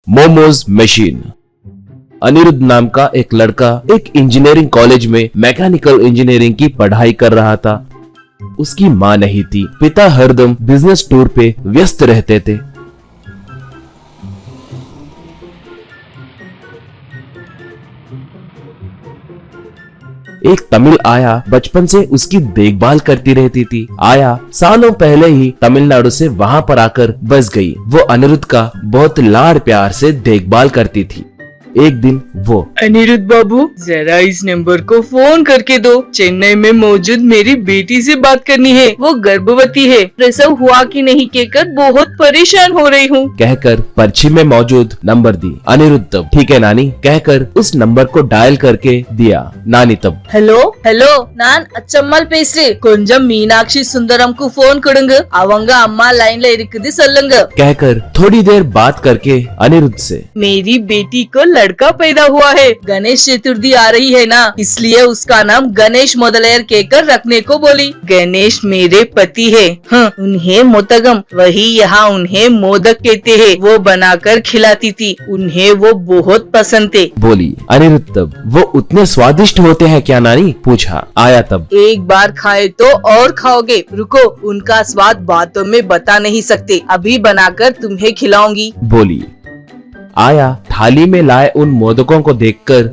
Momos machine. Anirudh नाम का एक लड़का एक इंजीनियरिंग कॉलेज में मैकेनिकल इंजीनियरिंग की पढ़ाई कर रहा था। उसकी माँ नहीं थी, पिता हरदम बिजनेस टूर पे व्यस्त रहते थे। एक तमिल आया बचपन से उसकी देखभाल करती रहती थी। आया सालों पहले ही तमिलनाडु से वहां पर आकर बस गई। वो अनिरुद्ध का बहुत लाड प्यार से देखभाल करती थी। एक दिन वो, अनिरुद्ध बाबू जरा इस नंबर को फोन करके दो, चेन्नई में मौजूद मेरी बेटी से बात करनी है। वो गर्भवती है, प्रसव हुआ कि नहीं कहकर बहुत परेशान हो रही हूँ। कहकर पर्ची में मौजूद नंबर दी। अनिरुद्ध तब ठीक है नानी कहकर उस नंबर को डायल करके दिया। नानी तब, हेलो हेलो नान अचम्मल पेस्रे கொஞ்சம் மீனாட்சி सुंदरम को फोन करूंगा, அவங்க अम्मा लाइन ला இருக்குது சொல்லுங்க कहकर थोड़ी देर बात करके अनिरुद्ध से, मेरी बेटी को लड़का पैदा हुआ है, गणेश चतुर्थी आ रही है ना, इसलिए उसका नाम गणेश मोदलयर कहकर रखने को बोली। गणेश मेरे पति है, हाँ, उन्हें मोदगम, वही यहाँ उन्हें मोदक कहते हैं, वो बनाकर खिलाती थी, उन्हें वो बहुत पसंद थे। बोली। अनिरुद्ध तब, वो उतने स्वादिष्ट होते हैं क्या नानी? पूछा। आया तब, एक बार खाए तो और खाओगे, रुको उनका स्वाद बातों में बता नहीं सकते, अभी बनाकर तुम्हें खिलाऊंगी। बोली। आया थाली में लाए उन मोदकों को देखकर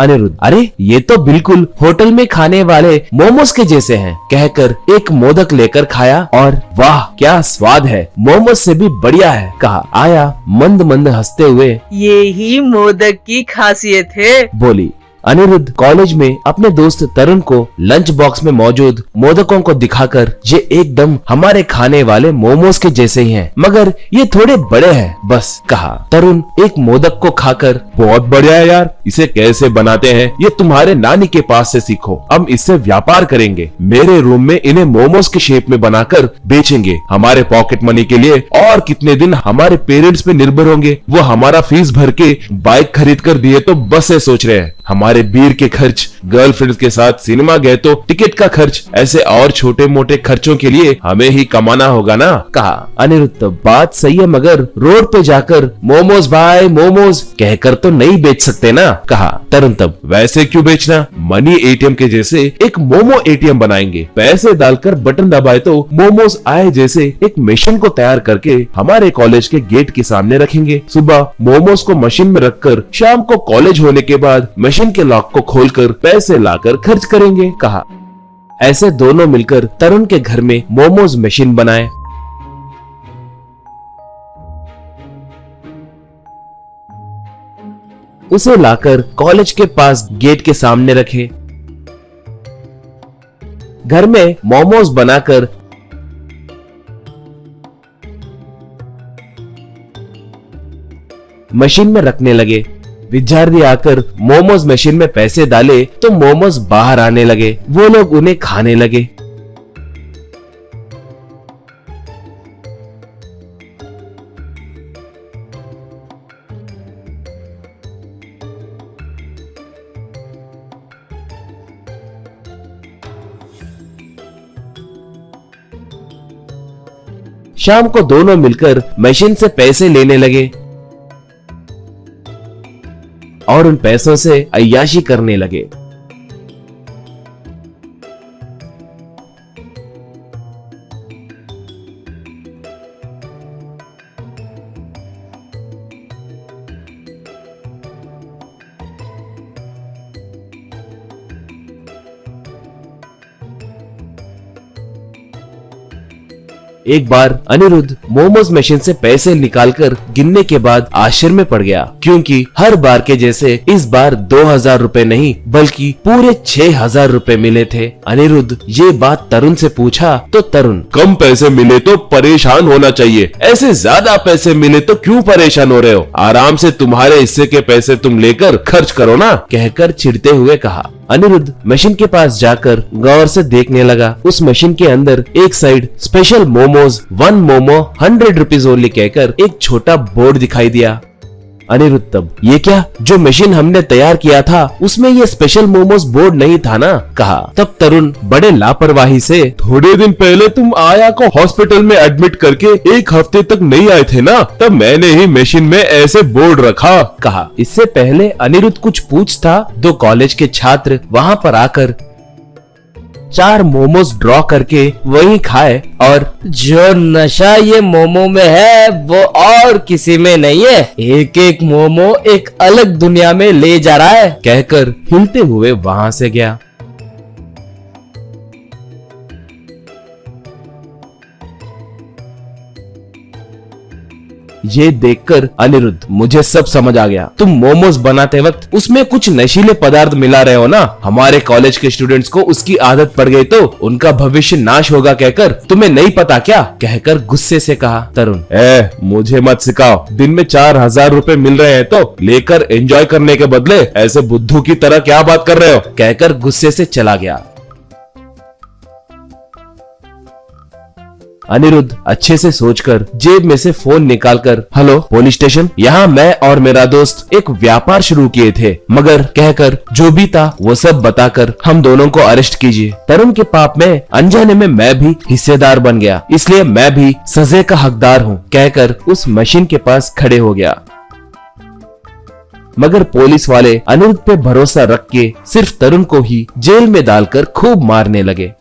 अनिरुद्ध, अरे ये तो बिल्कुल होटल में खाने वाले मोमोज के जैसे हैं, कहकर एक मोदक लेकर खाया और वाह क्या स्वाद है, मोमोज से भी बढ़िया है कहा। आया मंद मंद हंसते हुए, ये ही मोदक की खासियत है। बोली। अनिरुद्ध कॉलेज में अपने दोस्त तरुण को लंच बॉक्स में मौजूद मोदकों को दिखाकर, ये एकदम हमारे खाने वाले मोमोज के जैसे ही हैं, मगर ये थोड़े बड़े हैं बस कहा। तरुण एक मोदक को खाकर, बहुत बढ़िया है यार, इसे कैसे बनाते हैं ये तुम्हारे नानी के पास से सीखो, हम इससे व्यापार करेंगे, मेरे रूम में इन्हें मोमोज के शेप में बनाकर बेचेंगे, हमारे पॉकेट मनी के लिए और कितने दिन हमारे पेरेंट्स पे निर्भर होंगे, वो हमारा फीस भर के बाइक खरीद कर दिए तो बस से सोच रहे हैं, हमारे बीर के खर्च, गर्लफ्रेंड्स के साथ सिनेमा गए तो टिकट का खर्च, ऐसे और छोटे मोटे खर्चों के लिए हमें ही कमाना होगा ना कहा। अनिरुद्ध तो बात सही है, मगर रोड पे जाकर मोमोज भाई मोमोज कहकर तो नहीं बेच सकते ना कहा। तरुण तब, वैसे क्यों बेचना, मनी एटीएम के जैसे एक मोमो एटीएम बनाएंगे, पैसे डालकर बटन दबाए तो मोमोज आए जैसे एक मशीन को तैयार करके हमारे कॉलेज के गेट के सामने रखेंगे, सुबह मोमोज को मशीन में रखकर शाम को कॉलेज होने के बाद मशीन के लॉक को खोलकर पैसे लाकर खर्च करेंगे कहा। ऐसे दोनों मिलकर तरुण के घर में मोमोज मशीन बनाए। उसे लाकर कॉलेज के पास गेट के सामने रखे। घर में मोमोज बनाकर मशीन में रखने लगे। विद्यार्थी आकर मोमोज मशीन में पैसे डाले तो मोमोज बाहर आने लगे, वो लोग उन्हें खाने लगे। शाम को दोनों मिलकर मशीन से पैसे लेने लगे और उन पैसों से अय्याशी करने लगे। एक बार अनिरुद्ध मोमोज मशीन से पैसे निकालकर गिनने के बाद आश्चर्य में पड़ गया, क्योंकि हर बार के जैसे इस बार 2000 रुपए नहीं बल्कि पूरे 6000 रुपए मिले थे। अनिरुद्ध ये बात तरुण से पूछा तो तरुण, कम पैसे मिले तो परेशान होना चाहिए, ऐसे ज्यादा पैसे मिले तो क्यों परेशान हो रहे हो, आराम से तुम्हारे हिस्से के पैसे तुम लेकर खर्च करो ना, कहकर चिढ़ते हुए कहा। अनिरुद्ध मशीन के पास जाकर गौर से देखने लगा। उस मशीन के अंदर एक side special momos 1 momo 100 rupees only कहकर एक छोटा बोर्ड दिखाई दिया। अनिरुद्ध तब, ये क्या, जो मशीन हमने तैयार किया था उसमें ये स्पेशल मोमोज बोर्ड नहीं था ना, कहा। तब तरुण बड़े लापरवाही से, थोड़े दिन पहले तुम आया को हॉस्पिटल में एडमिट करके 1 हफ्ते तक नहीं आए थे ना, तब मैंने ही मशीन में ऐसे बोर्ड रखा, कहा। इससे पहले अनिरुद्ध कुछ पूछता, 2 कॉलेज के छात्र वहाँ पर आकर 4 मोमोज ड्रॉ करके वही खाए और जो नशा ये मोमो में है वो और किसी में नहीं है। एक एक मोमो एक अलग दुनिया में ले जा रहा है, कहकर हिलते हुए वहाँ से गया। ये देखकर अनिरुद्ध, मुझे सब समझ आ गया, तुम मोमोज बनाते वक्त उसमें कुछ नशीले पदार्थ मिला रहे हो ना, हमारे कॉलेज के स्टूडेंट्स को उसकी आदत पड़ गई तो उनका भविष्य नाश होगा कहकर तुम्हें नहीं पता क्या, कहकर गुस्से से कहा। तरुण, मुझे मत सिखाओ, दिन में 4000 रुपए मिल रहे हैं तो लेकर एंजॉय करने के बदले ऐसे बुद्धू की तरह क्या बात कर रहे हो, कहकर गुस्से से चला गया। अनिरुद्ध अच्छे से सोचकर जेब में से फोन निकालकर, हेलो पुलिस स्टेशन, यहाँ मैं और मेरा दोस्त एक व्यापार शुरू किए थे, मगर कहकर जो भी था वो सब बताकर हम दोनों को अरेस्ट कीजिए। तरुण के पाप में अनजाने में मैं भी हिस्सेदार बन गया, इसलिए मैं भी सजा का हकदार हूँ, कहकर उस मशीन के पास खड़े हो गया। मगर पुलिस वाले अनिरुद्ध पे भरोसा रख के सिर्फ तरुण को ही जेल में डालकर खूब मारने लगे।